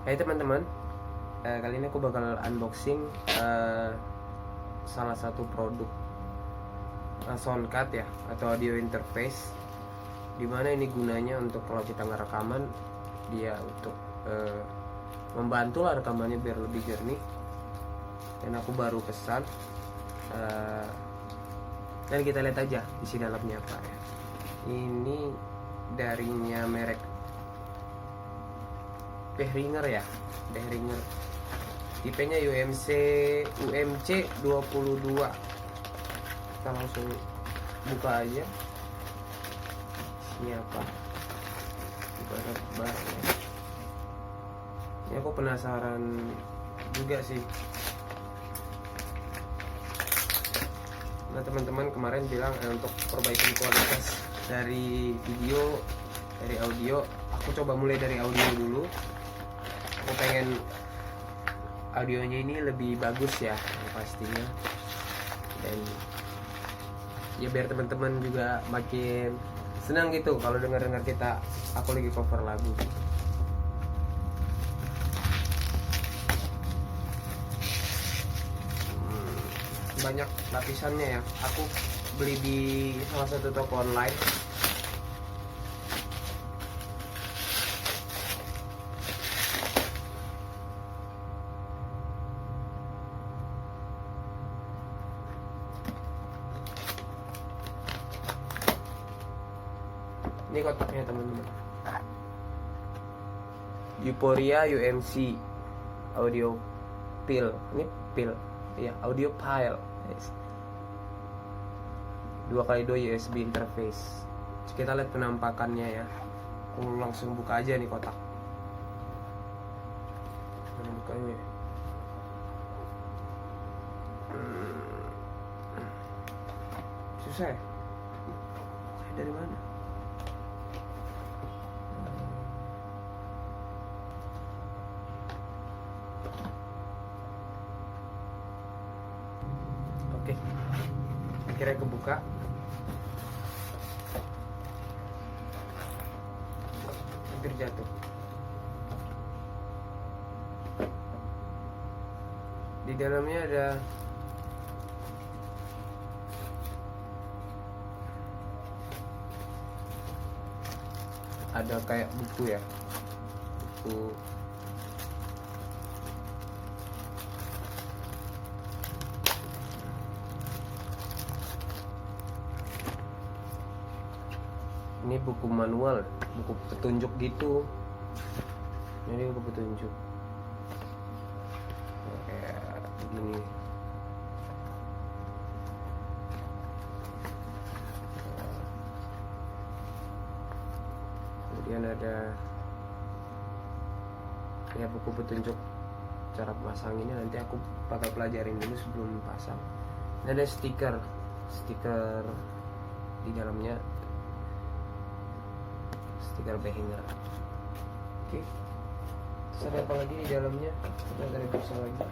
Hai teman-teman, kali ini aku bakal unboxing salah satu produk soundcard ya, atau audio interface. Dimana ini gunanya untuk kalau kita ngerekaman, dia untuk membantu lah rekamannya biar lebih jernih. Dan aku baru pesan, dan kita lihat aja isi dalamnya apa ya. Ini darinya merek Behringer ya, Behringer. Tipenya UMC 22. Kita langsung buka aja. Ini apa? Banyak banget. Ini aku penasaran juga sih. Nah teman-teman kemarin bilang untuk perbaikan kualitas dari video, dari audio, aku coba mulai dari audio dulu. Aku pengen audionya ini lebih bagus ya, pastinya. Dan ya biar teman-teman juga makin senang gitu kalau dengar-dengar aku lagi cover lagu. Banyak lapisannya ya. Aku beli di salah satu toko online. Ini kotaknya teman-teman. Euphoria UMC audio pil. Ini pil ya, audio file. 2x2 USB interface. Kita lihat penampakannya ya. Aku langsung buka aja nih kotak. Mana bukanya? Susah ya? Dari mana? Oke, akhirnya kebuka. Hampir jatuh. Di dalamnya ada kayak buku ya, buku. Ini buku manual, buku petunjuk gitu. Ini buku petunjuk kayak begini. Kemudian ada ya buku petunjuk cara pemasanginnya, nanti aku bakal pelajarin dulu sebelum pasang. Ini ada stiker di dalamnya, stiker Behringer. Oke. Terus ada apa lagi di dalamnya? Kita dari busa lagi.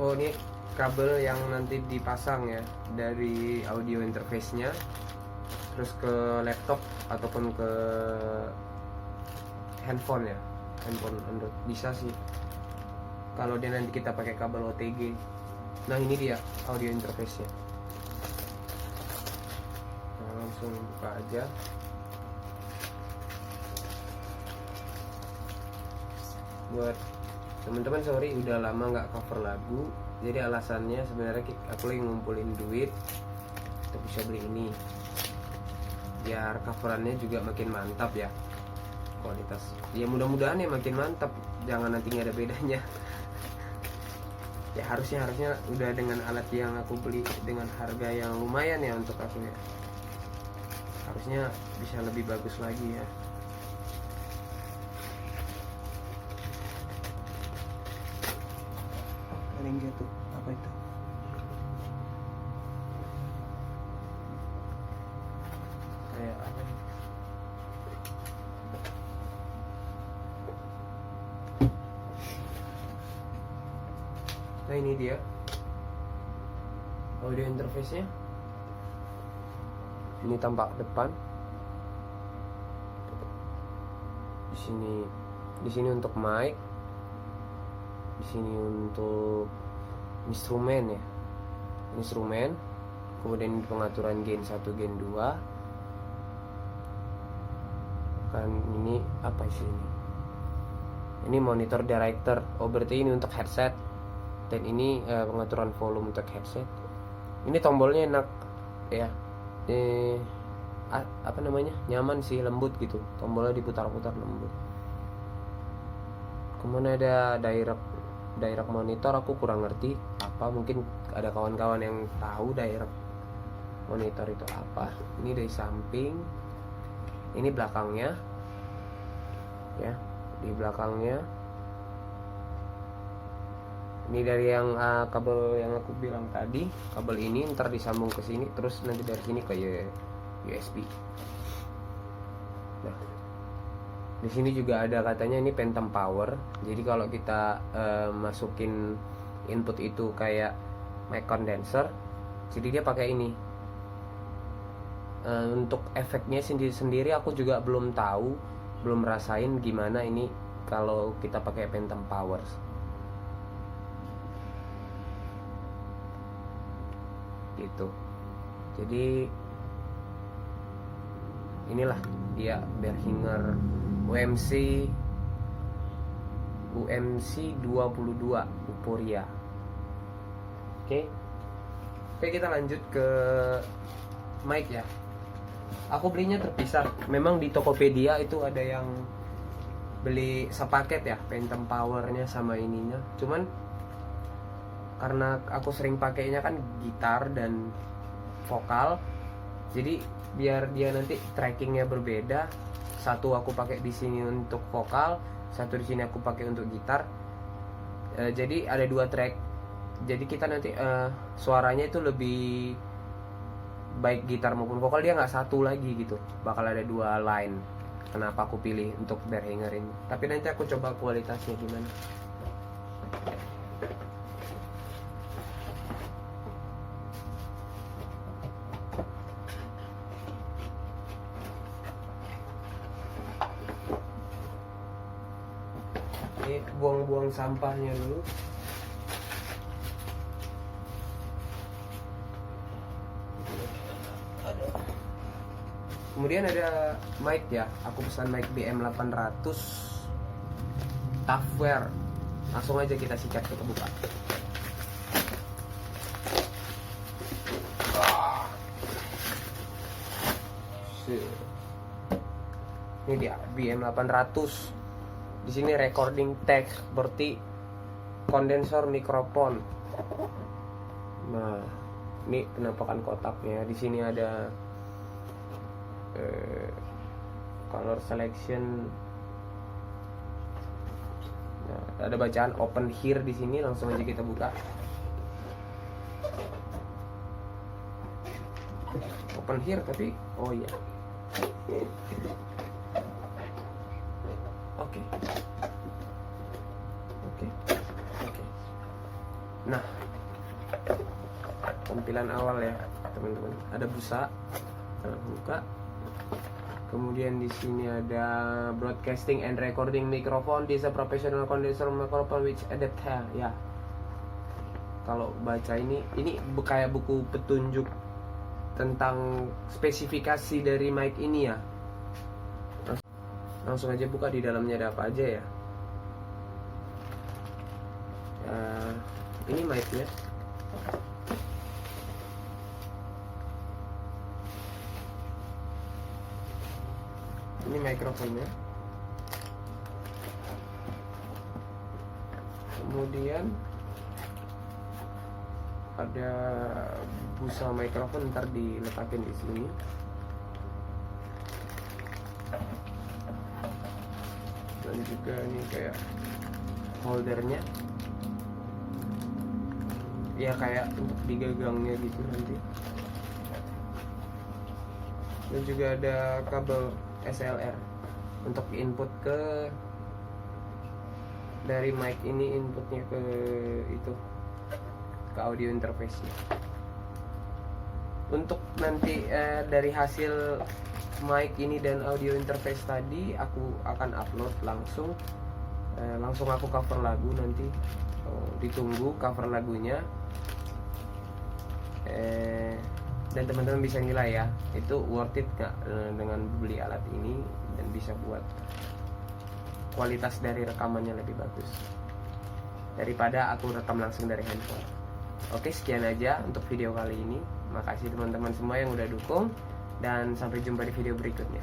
Oh, ini kabel yang nanti dipasang ya, dari audio interface-nya terus ke laptop ataupun ke handphone ya, handphone Android bisa sih kalau dia nanti kita pakai kabel OTG. Nah ini dia audio interface-nya. Nah, langsung buka aja. Buat teman-teman, sorry udah lama nggak cover lagu, jadi alasannya sebenarnya aku lagi ngumpulin duit untuk bisa beli ini, biar coverannya juga makin mantap ya, kualitas ya, mudah-mudahan ya makin mantap, jangan nanti nggak ada bedanya. Ya harusnya udah dengan alat yang aku beli dengan harga yang lumayan ya untuk aku ya, harusnya bisa lebih bagus lagi ya. Paling jatuh apa itu? Kayak apa ini? Nah ini dia audio interface nya. Ini tampak depan. Di sini untuk mic, di sini untuk instrumen ya, instrumen. Kemudian pengaturan gain 1, gain 2. Kan ini apa sih ini? Ini monitor director. Oh berarti ini untuk headset. Dan ini pengaturan volume untuk headset. Ini tombolnya enak ya. Apa namanya, nyaman sih, lembut gitu, tombolnya diputar-putar lembut. Kemudian ada direct monitor, aku kurang ngerti apa, mungkin ada kawan-kawan yang tahu direct monitor itu apa. Ini dari samping, ini belakangnya ya, di belakangnya ini dari yang kabel yang aku bilang tadi, kabel ini ntar disambung ke sini, terus nanti dari sini ke USB. Nah, di sini juga ada katanya ini phantom power. Jadi kalau kita masukin input itu kayak mic condenser, jadi dia pakai ini. Untuk efeknya sendiri aku juga belum tahu, belum rasain gimana ini kalau kita pakai phantom power. Gitu. Jadi inilah dia Behringer UMC 22 Euphoria. Oke, kita lanjut ke mic ya. Aku belinya terpisah. Memang di Tokopedia itu ada yang beli sepaket ya, phantom powernya sama ininya. Cuman karena aku sering pakainya kan gitar dan vokal, jadi biar dia nanti trackingnya berbeda. Satu aku pakai di sini untuk vokal, satu di sini aku pakai untuk gitar. Jadi ada 2 track. Jadi kita nanti suaranya itu lebih baik gitar maupun vokal, dia nggak satu lagi gitu. Bakal ada 2 line. Kenapa aku pilih untuk Behringer ini? Tapi nanti aku coba kualitasnya gimana. Ini buang-buang sampahnya dulu. Kemudian ada mic ya. Aku pesan mic BM800 Toughware. Langsung aja kita sikat, kita buka. Ini dia BM800. Di sini recording text, berarti kondensor mikrofon. Nah, ini penampakan kotaknya. Di sini ada color selection. Nah, ada bacaan open here di sini. Langsung aja kita buka. Open here tapi oh iya. Oke. Nah, tampilan awal ya, teman-teman. Ada busa, kita buka. Kemudian di sini ada broadcasting and recording microphone. This is a professional condenser microphone which adapter ya. Kalau baca ini kayak buku petunjuk tentang spesifikasi dari mic ini ya. Langsung aja buka, di dalamnya ada apa aja ya. Ini mic-nya. Ini mikrofonnya. Kemudian ada busa mikrofon, ntar diletakin di sini. Dan juga ini kayak holdernya. Ya kayak untuk digagangnya gitu nanti. Dan juga ada kabel SLR untuk input ke dari mic ini, inputnya ke itu ke audio interface-nya. Untuk nanti dari hasil mic ini dan audio interface tadi aku akan upload langsung aku cover lagu nanti. Ditunggu cover lagunya, dan teman-teman bisa nilai ya, itu worth it gak dengan beli alat ini dan bisa buat kualitas dari rekamannya lebih bagus daripada aku rekam langsung dari handphone. Oke, sekian aja untuk video kali ini. Makasih teman-teman semua yang udah dukung, dan sampai jumpa di video berikutnya.